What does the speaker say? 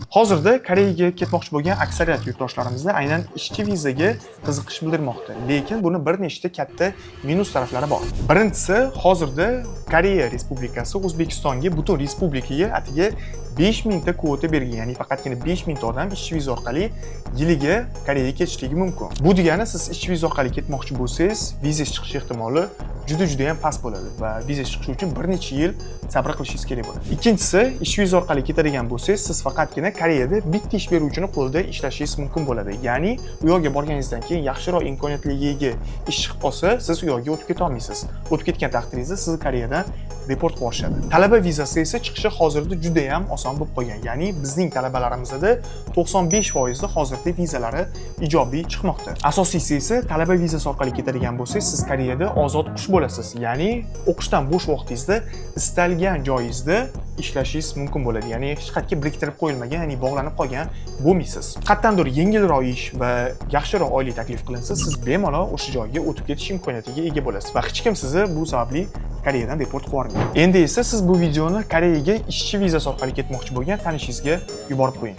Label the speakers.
Speaker 1: Hozirda Koreyaga ketmoqchi bo'lgan aksariyat yurtdoshlarimizda aynan ishchi vizaga qiziqish bildirmoqda. Lekin buni bir nechta katta minus taraflari bor. Birinchisi, hozirda Koreya Respublikasi O'zbekistonga butun respublikaga atiga 5000 ta kvota bergan, ya'ni faqatgina 5000 ta odam ishchi viza orqali yiliga Koreyaga ketishligi mumkin. Bu degani siz ishchi viza orqali ketmoqchi bo'lsangiz, viza chiqish ehtimoli juda ham past bo'ladi va viza chiqishi uchun bir necha yil sabr qilishingiz kerak bo'ladi. Ikkinchisi, ish viza orqali ketadigan bo'lsangiz, siz faqatgina Koreyada bitta ish beruvchini qo'lida ishlashingiz mumkin bo'ladi. Ya'ni u yerga borganingizdan keyin yaxshiroq imkoniyatlarga ega ish chiqib qolsa, siz u yerga o'tib keta olmaysiz. O'tib ketgan taqdiringizda sizni Koreyadan deport qilib yuborishadi. Talaba vizasi esa chiqishi hozirda juda ham oson bo'lib qolgan. Ya'ni bizning talabalarimizda 95% da hozirda vizalari ijobiy chiqmoqda. Asosiysi esa talaba vizasi orqali ketadigan bo'lsangiz, siz Koreyada ozod qush bo'lasiz. Ya'ni o'qishdan bo'sh vaqtingizda istalgan joyingizda ishlashingiz mumkin bo'ladi. Ya'ni hech qayerga biriktirib qo'yilmagan, ya'ni bog'lanib qolgan bo'lmaysiz. Qattandir yengilroq ish va yaxshiroq oylik taklif qilinsa, siz bemalol o'sha joyga o'tib ketish imkoniyatiga ega bo'lasiz va hech kim sizni bu sababli Koreyadan deport qilib yubormaydi. Endi esa siz bu videoni Koreyaga ishchi vizasi orqali ketmoqchi bo'lgan tanishingizga yuborib qo'ying.